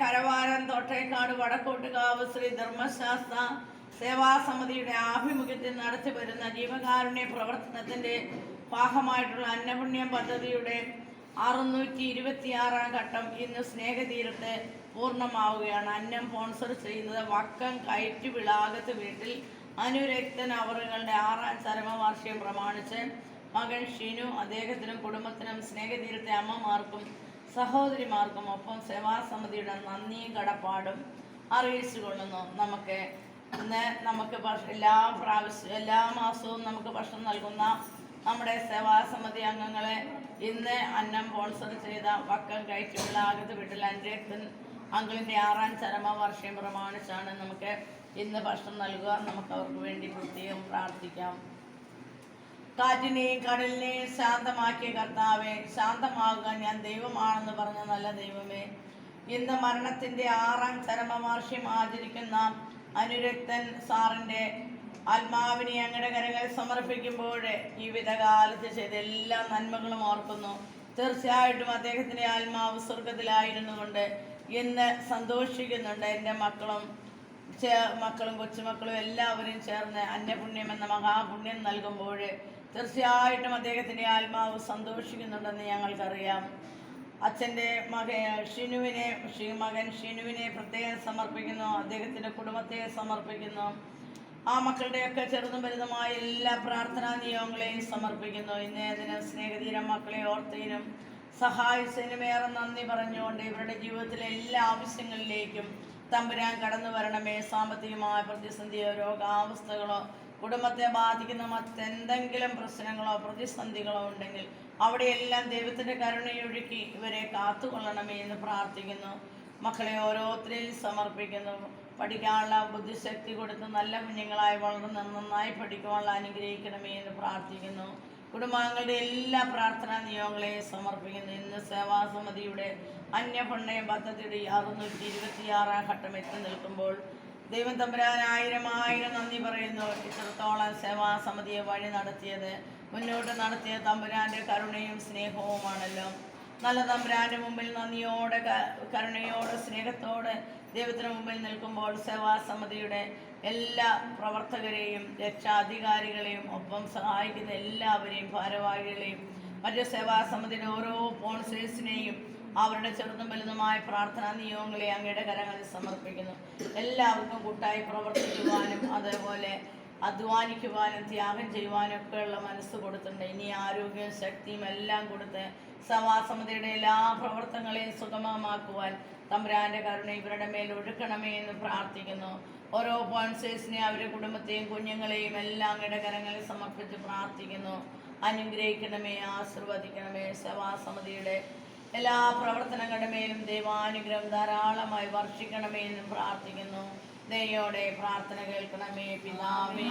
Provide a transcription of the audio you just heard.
കരവാരം തോട്ടേക്കാട് വടക്കോട്ടുകാവ് ശ്രീ ധർമ്മശാസ്ത്ര സേവാസമിതിയുടെ ആഭിമുഖ്യത്തിൽ നടത്തി വരുന്ന ജീവകാരുണ്യ പ്രവർത്തനത്തിന്റെ ഭാഗമായിട്ടുള്ള അന്നപുണ്യം പദ്ധതിയുടെ 626-ാം ഘട്ടം ഇന്ന് സ്നേഹതീരത്ത് പൂർണ്ണമാവുകയാണ്. അന്നം സ്പോൺസർ ചെയ്യുന്നത് വക്കം കയറ്റുവിളാകത്ത് വീട്ടിൽ അനുരക്തൻ അവറുകളുടെ 6ാം ചരമവാർഷികം പ്രമാണിച്ച് മകൻ ഷിനു അദ്ദേഹത്തിനും കുടുംബത്തിനും സ്നേഹതീരത്തെ അമ്മമാർക്കും സഹോദരിമാർക്കും ഒപ്പം സേവാസമിതിയുടെ നന്ദിയും കടപ്പാടും അറിയിച്ചുകൊള്ളുന്നു. നമുക്ക് എല്ലാ മാസവും നമുക്ക് ഭക്ഷണം നൽകുന്ന നമ്മുടെ സേവാസമിതി അംഗങ്ങളെ ഇന്ന് അന്നം സ്പോൺസർ ചെയ്ത വക്കം കയറ്റുവിളാകത്ത് വീട്ടിൽ അനുരക്തൻ അങ്കിളിൻ്റെ 6ാം ചരമവാർഷികം പ്രമാണിച്ചാണ് നമുക്ക് ഇന്ന് ഭക്ഷണം നൽകുക. നമുക്ക് അവർക്ക് വേണ്ടി പ്രത്യേകം പ്രാർത്ഥിക്കാം. കാറ്റിനെയും കടലിനെയും ശാന്തമാക്കിയ കർത്താവെ, ശാന്തമാകുക ഞാൻ ദൈവമാണെന്ന് പറഞ്ഞ നല്ല ദൈവമേ, ഇന്ന് മരണത്തിൻ്റെ 6ാം ചരമവാർഷികം ആചരിക്കുന്ന അനുരക്തൻ സാറിൻ്റെ ആത്മാവിനെ അങ്ങയുടെ കരങ്ങളിൽ സമർപ്പിക്കുമ്പോൾ ജീവിതകാലത്ത് ചെയ്ത എല്ലാ നന്മകളും ഓർക്കുന്നു. തീർച്ചയായിട്ടും അദ്ദേഹത്തിൻ്റെ ആത്മാവ് സ്വർഗത്തിലായിരുന്നു കൊണ്ട് ഇന്ന് സന്തോഷിക്കുന്നുണ്ട്. എൻ്റെ മക്കളും കൊച്ചുമക്കളും എല്ലാവരും ചേർന്ന് അന്നപുണ്യം എന്ന മഹാപുണ്യം നൽകുമ്പോൾ തീർച്ചയായിട്ടും അദ്ദേഹത്തിൻ്റെ ആത്മാവ് സന്തോഷിക്കുന്നുണ്ടെന്ന് ഞങ്ങൾക്കറിയാം. അച്ഛൻ്റെ മകൻ ഷിനുവിനെ പ്രത്യേകം സമർപ്പിക്കുന്നു. അദ്ദേഹത്തിൻ്റെ കുടുംബത്തെ സമർപ്പിക്കുന്നു. ആ മക്കളുടെയൊക്കെ ചെറുതും വലുതുമായ എല്ലാ പ്രാർത്ഥനാ നിയോഗങ്ങളെയും സമർപ്പിക്കുന്നു. ഇന്നേ ദിനം സ്നേഹതീരം മക്കളെ ഓർത്തതിനും സഹായിച്ചതിനും ഏറെ നന്ദി പറഞ്ഞുകൊണ്ട് ഇവരുടെ ജീവിതത്തിലെ എല്ലാ ആവശ്യങ്ങളിലേക്കും തമ്പുരാൻ കടന്നു വരണമേ. സാമ്പത്തികമായ പ്രതിസന്ധിയോ രോഗാവസ്ഥകളോ കുടുംബത്തെ ബാധിക്കുന്ന മറ്റെന്തെങ്കിലും പ്രശ്നങ്ങളോ പ്രതിസന്ധികളോ ഉണ്ടെങ്കിൽ അവിടെയെല്ലാം ദൈവത്തിൻ്റെ കരുണയൊഴുക്കി ഇവരെ കാത്തുകൊള്ളണമേ എന്ന് പ്രാർത്ഥിക്കുന്നു. മക്കളെ ഓരോരുത്തരെയും സമർപ്പിക്കുന്നു. പഠിക്കാനുള്ള ബുദ്ധിശക്തി കൊടുത്ത് നല്ല കുഞ്ഞുങ്ങളായി വളർന്ന് നന്നായി പഠിക്കുവാനുള്ള അനുഗ്രഹിക്കണമേ എന്ന് പ്രാർത്ഥിക്കുന്നു. കുടുംബാംഗങ്ങളുടെ എല്ലാ പ്രാർത്ഥനാ നിയോഗങ്ങളെയും സമർപ്പിക്കുന്നു. ഇന്ന് സേവാസമിതിയുടെ അന്യപുണ്യ പദ്ധതിയുടെ 626-ാം ഘട്ടം എത്തി നിൽക്കുമ്പോൾ ദൈവം തമ്പുരാൻ ആയിരം നന്ദി പറയുന്നു. ഇത്രത്തോളം സേവാസമിതിയെ വഴി നടത്തിയത് മുന്നോട്ട് നടത്തിയ തമ്പുരാൻ്റെ കരുണയും സ്നേഹവുമാണല്ലോ. നല്ല തമ്പുരാൻ്റെ മുമ്പിൽ നന്ദിയോടെ കരുണയോടെ സ്നേഹത്തോടെ ദൈവത്തിന് മുമ്പിൽ നിൽക്കുമ്പോൾ സേവാസമിതിയുടെ എല്ലാ പ്രവർത്തകരെയും രക്ഷാധികാരികളെയും ഒപ്പം സഹായിക്കുന്ന എല്ലാവരെയും ഭാരവാഹികളെയും മറ്റ് സേവാസമിതിയുടെ ഓരോ സ്പോൺസേഴ്സിനെയും അവരുടെ ചെറുതും വലുതുമായ പ്രാർത്ഥനാ നിയോഗങ്ങളെ അങ്ങയുടെ കരങ്ങളിൽ സമർപ്പിക്കുന്നു. എല്ലാവർക്കും കൂട്ടായി പ്രവർത്തിക്കുവാനും അതേപോലെ അധ്വാനിക്കുവാനും ത്യാഗം ചെയ്യുവാനും ഒക്കെയുള്ള മനസ്സ് കൊടുത്തിട്ടുണ്ട്. ഇനി ആരോഗ്യവും ശക്തിയും എല്ലാം കൊടുത്ത് സേവാസമിതിയുടെ എല്ലാ പ്രവർത്തനങ്ങളെയും സുഗമമാക്കുവാൻ തമ്പുരാൻ്റെ കരുണ ഇവരുടെ മേൽ ഒഴുക്കണമേ എന്ന് പ്രാർത്ഥിക്കുന്നു. ഓരോ സ്പോൺസേഴ്സിനെ അവരുടെ കുടുംബത്തെയും കുഞ്ഞുങ്ങളെയും എല്ലാം അങ്ങയുടെ കരങ്ങളിൽ സമർപ്പിച്ച് പ്രാർത്ഥിക്കുന്നു. അനുഗ്രഹിക്കണമേ, ആശീർവദിക്കണമേ. സേവാസമിതിയുടെ എല്ലാ പ്രവർത്തനങ്ങളുടെ മേലും ദൈവാനുഗ്രഹം ധാരാളമായി വർഷിക്കണമേ എന്ന് പ്രാർത്ഥിക്കുന്നു. ദയോടെ പ്രാർത്ഥന കേൾക്കണമേ പിതാവേ.